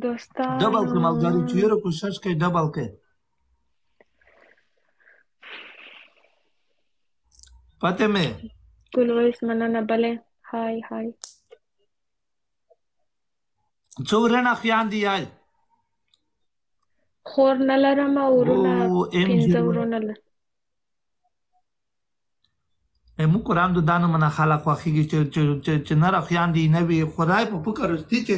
ډبل کړه ملګري چې دوستانو یاره کوشش کوي ډبل کوي فاطمه ګلویز مننه بلې هاي هاي څو ورنه خویندې یای خور نه لرم ورونه ام جی 5 ورونه لرم مو قرآن دو دانو منا خلق خوښېږي چې نره خویندې نه وي خدای په فکر رستی چې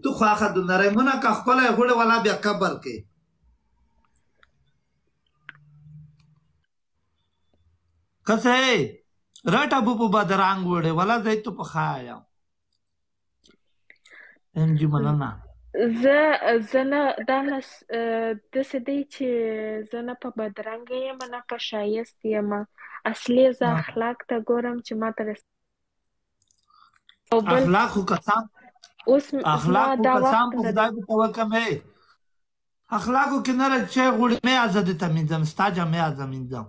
تو خواخه د نری مونه که خپله یې غوړې والا بیا قبر کې کسه رټه بو په بدرنګ وړې والا دی تو په خایا ام جی مننه زه نه دا نه داسې دی چې زه نه په بدرنګه یم نه په ښایست یم اصلي زه اخلاق ته ګورم چې ما ته او بل اخلاق خو قسم اوس اخلاق زما خو دا قسم وخت په نه خدای دی په توکل مې اخلاقو کې نه چې غوړې مې ازادي ته مینځم ستا جامې ازم مینځم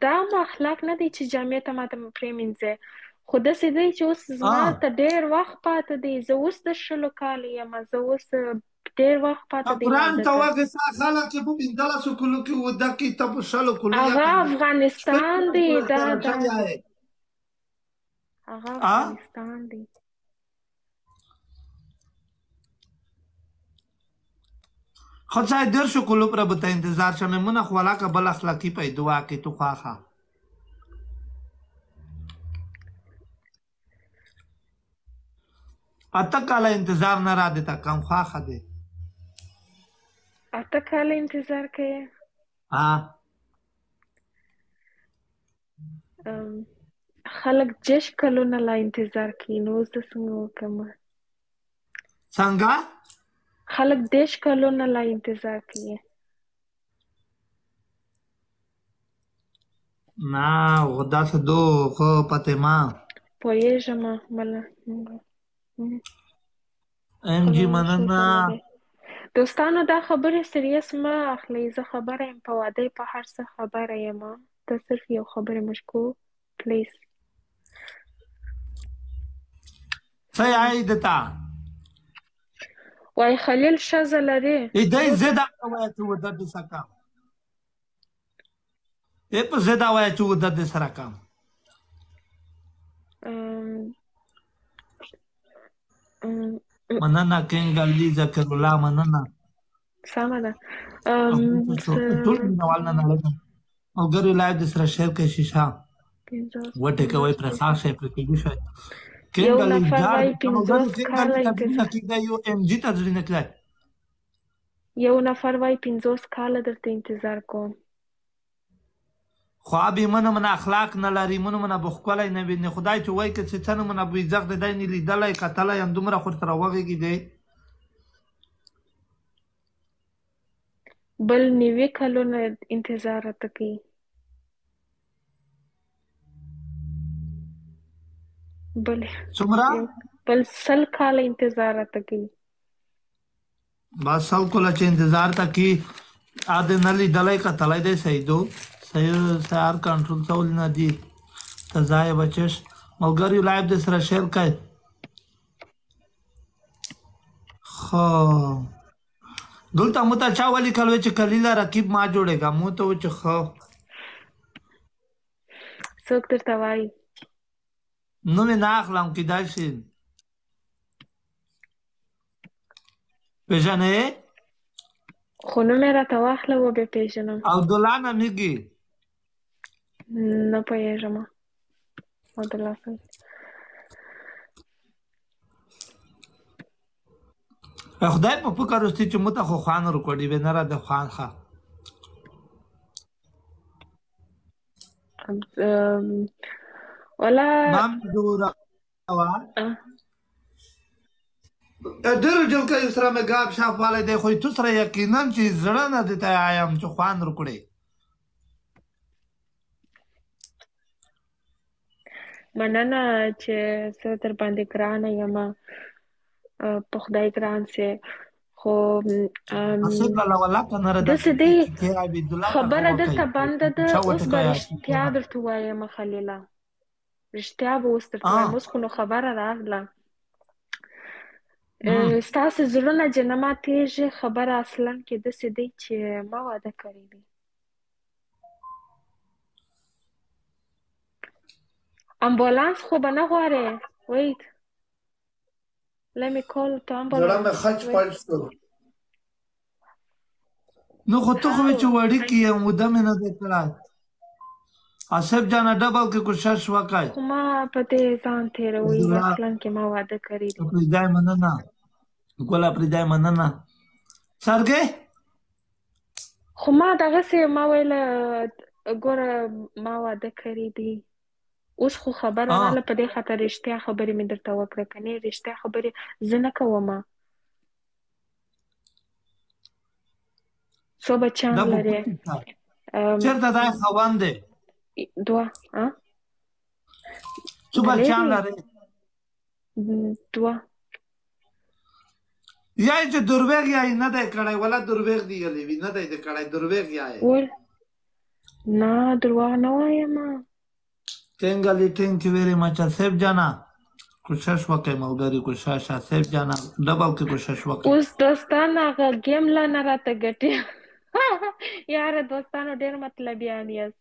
دا مو اخلاق نه دی چې جامې ته ماته پرېمینځې خو داسې دی چې اوس زما ته ډېر وخت پاته دی زه اوس د 20 کالو یم زه اوس ډېر وخت پاته دی قرآن ته وګسه خلک یې په 15 کلو کې وده کې ته په 20 کلو هغه افغانستان دی هغه افغانستان دی خدای در شو کلو پر بته انتظار شمه مونږ خوالا کا بل اخلاقی پیدا کې تو خواخه اته کاله انتظار نه را دیتا کم خواخه دی اته کاله انتظار کوي خلک 10 کلونه لا انتظار کوي نو زه څنګه وکم څنګه خلک 10 کلونه لا انتظار کوي نه غدا څه دو خو پته ما پوهېږم مله ام جی مننه دوستانو دا خبرې سریس مه اخلئ زه خبره یم په واده په هر څه خبره یم ته صرف یو خبرې مشکو پلیز څه یې دتا وای خلیل ښځه لري دې زدا وای چې ودا د سکا په زدا وای چې ودا د سره کام مننه کنګل دي ذکر الله مننه سمه ده ټول نوال نه لګم او ګری لایو د سره شیر کې شیشه وټه کوي پر خاصه پر کې شي یو نفر وای 50 کاله یو ام جی ته ځل نه کړای یو نفر وای 50 کاله درته انتظار کوم خو به من اخلاق نه لري من بخکولای نه ویني خدای چې وای که څه نه من ابو عزت د دای نه لیدلای قتلای هم دومره خور تر وغږی دی بل نیوي کلونه انتظار ته کوي څومره بل 100 کاله انتظار ته کوي بس 100 کاله چې انتظار ته کوي اده نه لیدلای قتلای دی سیدو سیار کنټرول ټول نه دي تزای بچش ملګری لایو د سره شیر کړئ خو دلته مو ته چا ولي کلوي چې کلیله رقیب ما جوړېږه مو ته و چې خو څوک درته وایي نو مې نه اخلم کیدای شي پېژنې خو نو مې راته واخله وبې پېژنم عبدالله نمیږي نه پوهېږم عبدالله څنګه خدای په فکر وستي چې مو ته خو خوان ورکړي وې نه را د خوان ښه ولا مام دورا ډېر جلکه سره مې ګاب شاپ والی دی خو تو سره یقینا چې زړه نه دی ته آیم چې خوان ورکړي مننه چې زه در باندې ګرانه یم په خدای ګران سي خو داسې دی خبره درته بنده ده اوس به رښتیا درته وایم خلیله رښتیا به اوس درته وایم اوس خو نو خبره راغله ستاسې زړونه چې نه ماتېږي خبره اصلا کې داسې دی چې ما واده کړی دی امبولانس خو به نه غواړې ویت let me call to ambulance زړه مې خچ پړ شو نو خو ته خو چې وړوکی یم موده مې نه دی کړی آصف جانه ډبل کې کوشش وکړئ خو ما په دې ځان تېروي اصلا کې ما واده کړی دی پرېږدی مننه ګله پرېږدی مننه سرګی خو ما دغسې ما ویله ګوره ما واده کړی دی اوس خو خبره راغله په دې خاطر رښتیا خبرې مې درته وکړه که نه رښتیا خبرې زه نه کوم څو بچیان لرې چېرته دی خاوند دی دوه څو بچیان لرې دوه یا چې درویغ یې نه دی کړی ولا درویغ دی یلی وي نه دی دی کړی درویغ یې نه دروغ نه وایم ټینګلی ټینګ یو ویری مچ آصف جانا کوشش وکړئ ملګري کوشش آصف جانا ډبل کې کوشش وکړئ اوس دوستان هغه ګیم لا نه راته ګټي یاره دوستانو ډېر مطلبیان یاست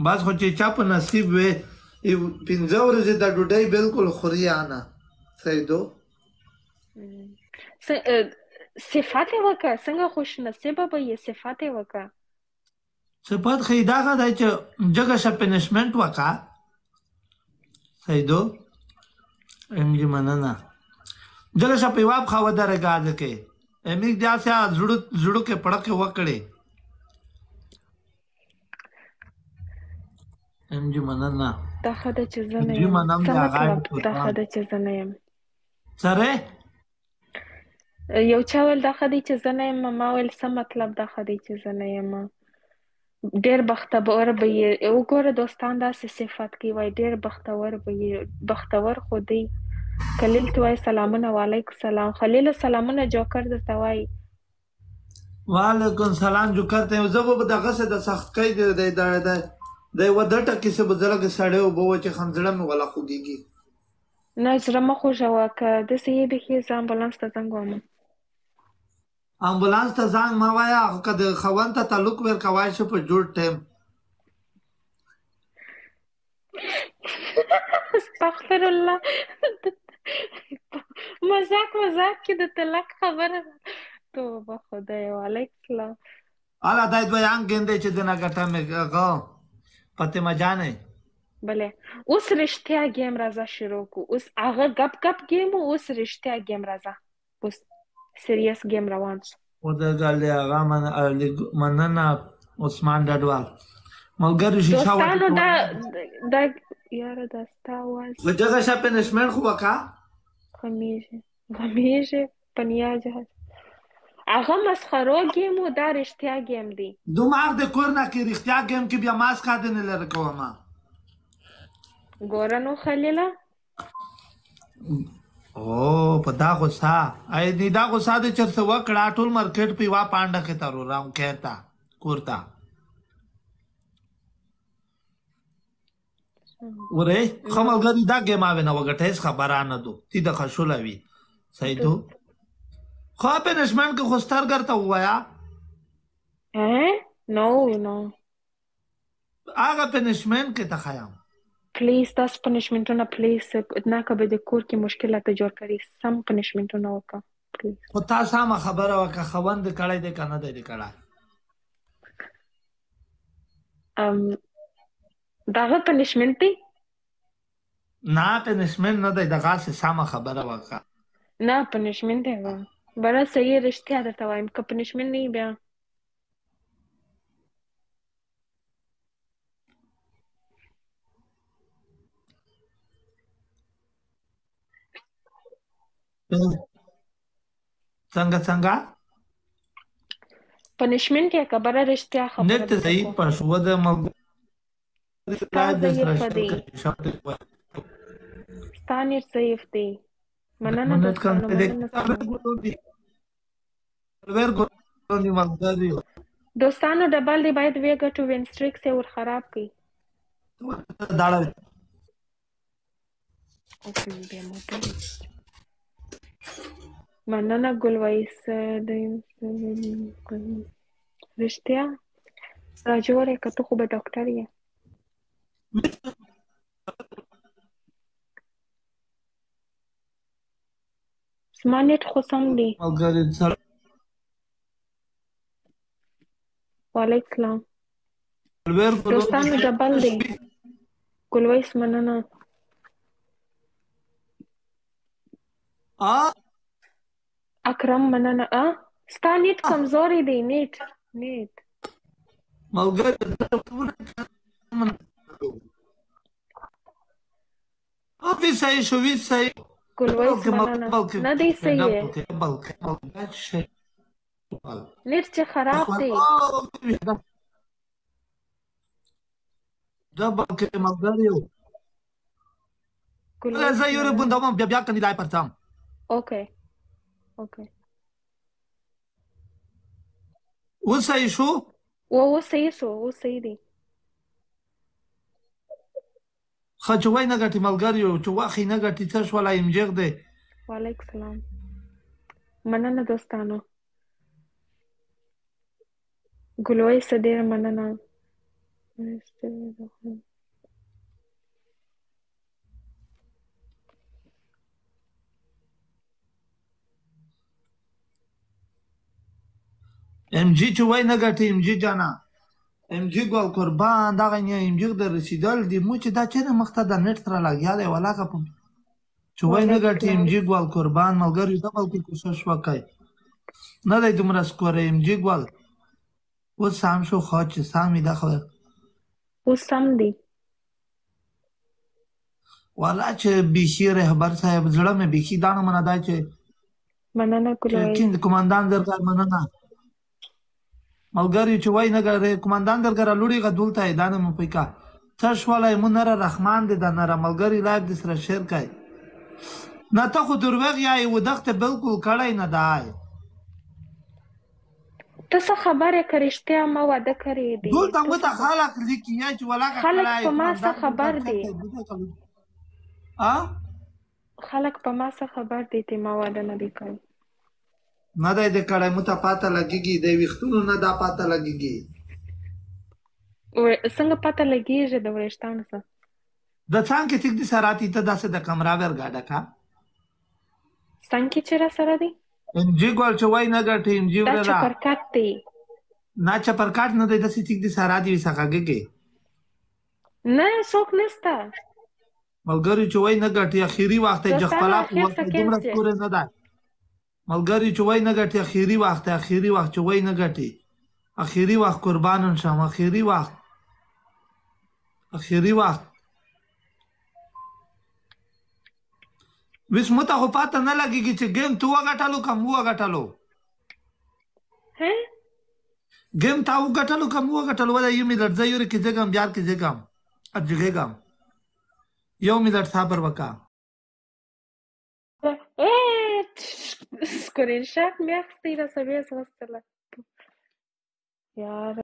بس خو چې چا په نصیب وي 15 ورځې د ډوډۍ بالکل خوري نه سیدو صفات یې وکړه څنګه خوش نصیبه به یې صفات یې وکړه صفات خو یې دغه دی چې جګه شه پنشمنټ وکړه سیدو امجي مننه جګه شه په یوه پښه ودرېږه کې امیږ داسې زړو کې پړکې وکړې امجي مننه دا ښه ده چې زه نه یم څه مطلب دا ښه ده چې زه نه یم سره یو چا ویل دا ښه دی چې زه نه یم ما ویل څه مطلب دا ښه دی چې زه نه یم ډېر بختور به یې وګوره دوستان داسې صفت کوي وایي ډېر بختور به یې بختور خو دی خلیل ته وایي سلامونه وعلیکم سلام خلیل سلامونه جوکر درته وایي وعلیکم سلام جوکر ته زه به دغسې د سختۍ د یوه دټه کیسې به زړه کې سړی اوبه و چې خنزړه مې ولا خوږېږي نه زړه مه خوږوه که داسې یې بیخي زه امبولانس ته زنګ وهم امبولانس ته زنګ مه وایه که د خاوند ته تعلق ورکوای شي په جوړ ټایم استغفر الله مزاق کې د طلاق خبره ده توبه خدای وعلیکم السلام حالا دای دویان ګندې چې دنه ګټه مې فاطمه جانې بله اوس رښتیا ګیم راځه شروع کو اوس هغه ګپ ګپ ګیم اوس رښتیا ګیم راځه اوس سیریس ګیم روان شو ودرګلې هغه مننه عثمان ډډوال ملګري شیشه دوستانو دا یاره دا ستا آواز جګه شه پنشمنټ خو وکړه غمیږي پنیا جهاز هغه مسخرو ګیم و دا رښتیا ګیم دی دماغ د کور نه کې رښتیا ګیم کې بیا ماسک نه لرې کوم ګوره نو خلیله او په دا غوسه ای دا غوسه د چرته وکړه ټول مارکیټ په یوه پانډه کې تر راو کېتا کورتا وره خملګری دا ګیم اوی نه وګټه هیڅ خبره نه دو تی د خښوله وي صحیح دو خو پنشمنټ کې خو سترګر ته ووایا نو هغه پنشمنټ کې ته خیام پلیز تاسو پنشمنټونه پلیز نه که به د کور کې مشکلات جوړ کړي سم پنشمنټونه وکړه پلیز خو تا سمه خبره وکړه خاوند کړی دی که نه دی کړی دغه پنشمنټ دی نه پنشمنټ نه دی دغسې سمه خبره وکړه نه پنشمنټ دی بره صحیح رښتیا درته وایم که پنشمنټ نه بیا څنګه پنشمنټ یې که بره رښتیا خبره نیټ ته صحیح پښو د ستا نیټ ضعیف دی مننه دوستانو ډبل دی باید ویګه ټو وینسټریکس یې ور خراب کړي દાડા اوکې بیا موټر مننه ګلویس رښتیا راجوړې که ته خو به ډاکټر یې زما نیټ خو سم دی ملګری سره وعلیکم السلام ولور کولو دوستانو ډبل دی ګلویس مننه اکرم مننه ستا نیټ کمزوری دی نیټ ملګری وی صحیح شو وی صحیح ګلویس مننه نه دی صحیح نیټ چې خراب دی دا بلکې ملګری یو زه یو بندوم بیا کني لای پرتم اوکې و صحیح شو و صحیح شو و صحیح دی خجوای نه ګټي ملګری یو چې واخی نه ګټي څه شو لای امجغ دی وعلیکم السلام مننه دوستانو ګلویس ډیر مننه ام جی چې وای نه ګټي ام جی جانا ام جی ګل قربان دا غنی ام جی د رسیدل دی مو چې دا چې مخته د نت سره لاګیا دی ولا کا چې وای نه ګټي ام جی ګل قربان ملګری دا بل کوشش وکای نه دی دومره سکور ام جی ګل و سام شو خو چې سامي دا خو و سم دی والا چې بیخي رهبر صاحب زړه مې بیخي دانه منه دا چې مننه ګلویس کیند کمانډان درکار مننه ملګری چې وای نه ګره کمانډان درګه لوري غدولته دانه مو پېکا څه شوالای مونره رحمان دې د نره ملګری لایب د سره شیر کای نه ته خو دروغ یای و دغه بالکل کړای نه دای ته څه خبره کرشته ما واده کړی دی دلته مت خلک لیکي یا چې ولاګه خلک په ما څه خبر دی خلک په ما څه خبر دی ته ما واده نه دی کړی نه دی د کړای مت پاته لګیږي د وختونو نه دا پاته لګیږي څنګه پاته لګیږي د ورشتانو څه د څنګه ټیک دي سراتی ته داسه د کمرا ور گاډه کا څنګه چې را سره دی ام جی ګول چې وای نه ګټي ام جی ورا دا چپرکټ دی نه چپرکټ نه دی داسې ټیک دي سراتی وسخاګه نه څوک نستا ملګری چې وای نه ګټي اخیری وخت جخپلا په وخت دومره سکور نه ده ملګری چې وای نه ګټي اخیری وخت چې وای نه ګټي اخیری وخت قربانون شم اخیری وخت وس مته خو پاته نه لګیږي چې ګیم تو وګټلو کوم وګټلو ګیم تا وګټلو کوم وګټلو ولا یمه لړځي یو کې ځګم بیار کې ځګم اجګم یو ملت صبر وکا سکرین شاٹ مې اخیستی را سوي وستله یار